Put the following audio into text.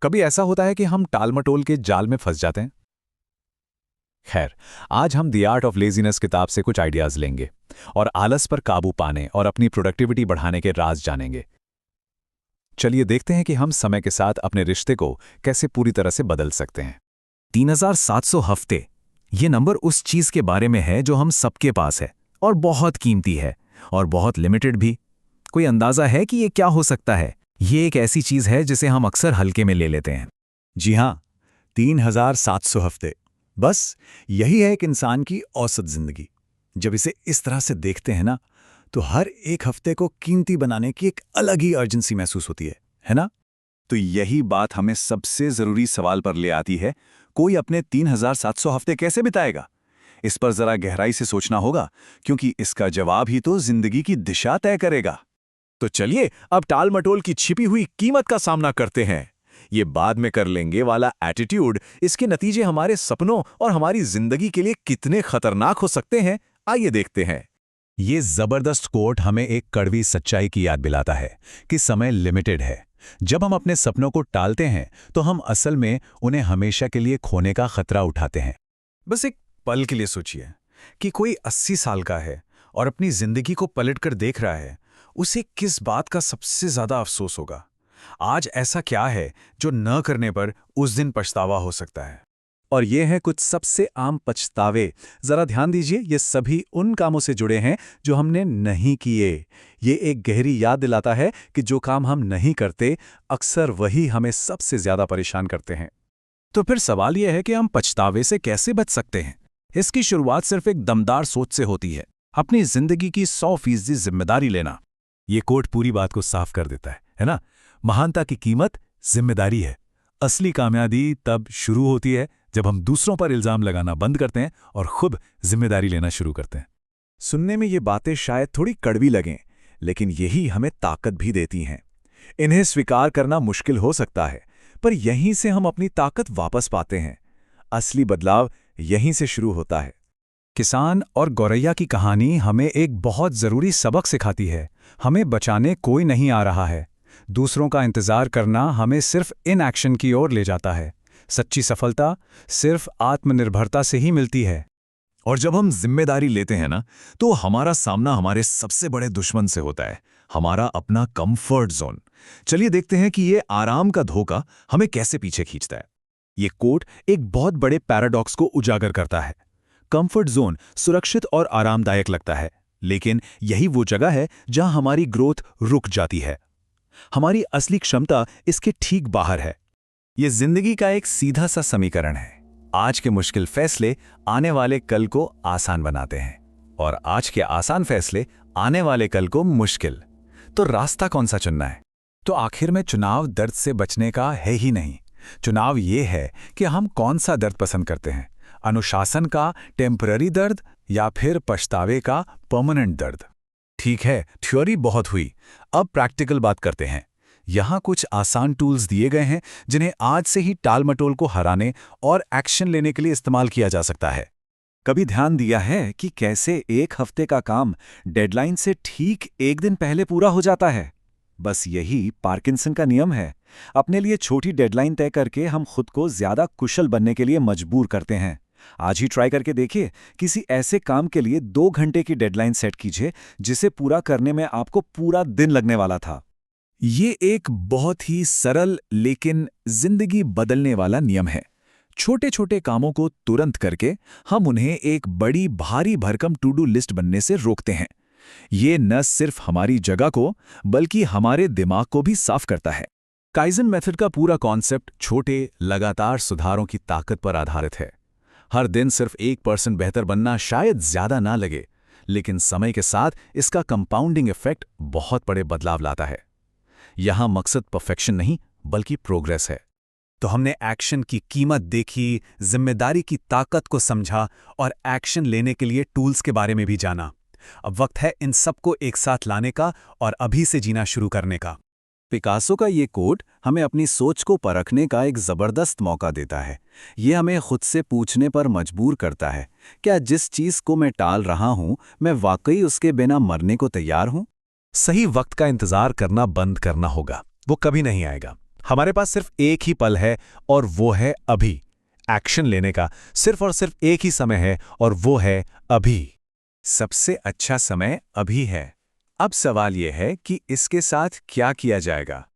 कभी ऐसा होता है कि हम टालमटोल के जाल में फंस जाते हैं। खैर, आज हम द आर्ट ऑफ लेजीनेस किताब से कुछ आइडियाज लेंगे और आलस पर काबू पाने और अपनी प्रोडक्टिविटी बढ़ाने के राज जानेंगे। चलिए देखते हैं कि हम समय के साथ अपने रिश्ते को कैसे पूरी तरह से बदल सकते हैं। 3700 हफ्ते, ये नंबर उस चीज के बारे में है जो हम सबके पास है और बहुत कीमती है और बहुत लिमिटेड भी। कोई अंदाजा है कि ये क्या हो सकता है? ये एक ऐसी चीज है जिसे हम अक्सर हल्के में ले लेते हैं। जी हाँ, 3700 हफ्ते। बस यही है एक इंसान की औसत जिंदगी। जब इसे इस तरह से देखते हैं ना, तो हर एक हफ्ते को कीमती बनाने की एक अलग ही अर्जेंसी महसूस होती है ना? तो यही बात हमें सबसे जरूरी सवाल पर ले आती है, कोई अपने 3700 हफ्ते कैसे बिताएगा? इस पर जरा गहराई से सोचना होगा, क्योंकि इसका जवाब ही तो जिंदगी की दिशा तय करेगा। तो चलिए अब टालमटोल की छिपी हुई कीमत का सामना करते हैं। ये बाद में कर लेंगे वाला एटीट्यूड, इसके नतीजे हमारे सपनों और हमारी जिंदगी के लिए कितने खतरनाक हो सकते हैं, आइए देखते हैं। ये जबरदस्त कोट हमें एक कड़वी सच्चाई की याद दिलाता है कि समय लिमिटेड है। जब हम अपने सपनों को टालते हैं तो हम असल में उन्हें हमेशा के लिए खोने का खतरा उठाते हैं। बस एक पल के लिए सोचिए कि कोई 80 साल का है और अपनी जिंदगी को पलटकर देख रहा है, उसे किस बात का सबसे ज्यादा अफसोस होगा? आज ऐसा क्या है जो न करने पर उस दिन पछतावा हो सकता है? और ये हैं कुछ सबसे आम पछतावे। जरा ध्यान दीजिए, ये सभी उन कामों से जुड़े हैं जो हमने नहीं किए। ये एक गहरी याद दिलाता है कि जो काम हम नहीं करते, अक्सर वही हमें सबसे ज्यादा परेशान करते हैं। तो फिर सवाल यह है कि हम पछतावे से कैसे बच सकते हैं? इसकी शुरुआत सिर्फ एक दमदार सोच से होती है, अपनी जिंदगी की 100% जिम्मेदारी लेना। ये कोट पूरी बात को साफ कर देता है ना? महानता की कीमत जिम्मेदारी है। असली कामयाबी तब शुरू होती है जब हम दूसरों पर इल्जाम लगाना बंद करते हैं और खुद जिम्मेदारी लेना शुरू करते हैं। सुनने में ये बातें शायद थोड़ी कड़वी लगें, लेकिन यही हमें ताकत भी देती हैं। इन्हें स्वीकार करना मुश्किल हो सकता है, पर यहीं से हम अपनी ताकत वापस पाते हैं। असली बदलाव यहीं से शुरू होता है। किसान और गौरैया की कहानी हमें एक बहुत जरूरी सबक सिखाती है। हमें बचाने कोई नहीं आ रहा है। दूसरों का इंतजार करना हमें सिर्फ इनएक्शन की ओर ले जाता है। सच्ची सफलता सिर्फ आत्मनिर्भरता से ही मिलती है। और जब हम जिम्मेदारी लेते हैं ना, तो हमारा सामना हमारे सबसे बड़े दुश्मन से होता है, हमारा अपना कंफर्ट जोन। चलिए देखते हैं कि ये आराम का धोखा हमें कैसे पीछे खींचता है। ये कोट एक बहुत बड़े पैराडॉक्स को उजागर करता है। कंफर्ट जोन सुरक्षित और आरामदायक लगता है, लेकिन यही वो जगह है जहां हमारी ग्रोथ रुक जाती है। हमारी असली क्षमता इसके ठीक बाहर है। ये जिंदगी का एक सीधा सा समीकरण है। आज के मुश्किल फैसले आने वाले कल को आसान बनाते हैं, और आज के आसान फैसले आने वाले कल को मुश्किल। तो रास्ता कौन सा चुनना है? तो आखिर में चुनाव दर्द से बचने का है ही नहीं। चुनाव ये है कि हम कौन सा दर्द पसंद करते हैं, अनुशासन का टेम्पररी दर्द या फिर पछतावे का परमानेंट दर्द। ठीक है, थ्योरी बहुत हुई, अब प्रैक्टिकल बात करते हैं। यहाँ कुछ आसान टूल्स दिए गए हैं जिन्हें आज से ही टालमटोल को हराने और एक्शन लेने के लिए इस्तेमाल किया जा सकता है। कभी ध्यान दिया है कि कैसे एक हफ्ते का काम डेडलाइन से ठीक एक दिन पहले पूरा हो जाता है? बस यही पार्किंसन का नियम है। अपने लिए छोटी डेडलाइन तय करके हम खुद को ज्यादा कुशल बनने के लिए मजबूर करते हैं। आज ही ट्राई करके देखिए। किसी ऐसे काम के लिए 2 घंटे की डेडलाइन सेट कीजिए जिसे पूरा करने में आपको पूरा दिन लगने वाला था। ये एक बहुत ही सरल लेकिन जिंदगी बदलने वाला नियम है। छोटे छोटे कामों को तुरंत करके हम उन्हें एक बड़ी भारी भरकम टू डू लिस्ट बनने से रोकते हैं। ये न सिर्फ हमारी जगह को बल्कि हमारे दिमाग को भी साफ करता है। काइजन मेथड का पूरा कॉन्सेप्ट छोटे लगातार सुधारों की ताकत पर आधारित है। हर दिन सिर्फ 1% बेहतर बनना शायद ज्यादा ना लगे, लेकिन समय के साथ इसका कंपाउंडिंग इफेक्ट बहुत बड़े बदलाव लाता है। यहां मकसद परफेक्शन नहीं बल्कि प्रोग्रेस है। तो हमने एक्शन की कीमत देखी, जिम्मेदारी की ताकत को समझा और एक्शन लेने के लिए टूल्स के बारे में भी जाना। अब वक्त है इन सबको एक साथ लाने का और अभी से जीना शुरू करने का। पिकासो का ये कोट हमें अपनी सोच को परखने का एक जबरदस्त मौका देता है। ये हमें खुद से पूछने पर मजबूर करता है, क्या जिस चीज को मैं टाल रहा हूं, मैं वाकई उसके बिना मरने को तैयार हूं? सही वक्त का इंतजार करना बंद करना होगा, वो कभी नहीं आएगा। हमारे पास सिर्फ एक ही पल है और वो है अभी। एक्शन लेने का सिर्फ और सिर्फ एक ही समय है और वो है अभी। सबसे अच्छा समय अभी है। अब सवाल यह है कि इसके साथ क्या किया जाएगा।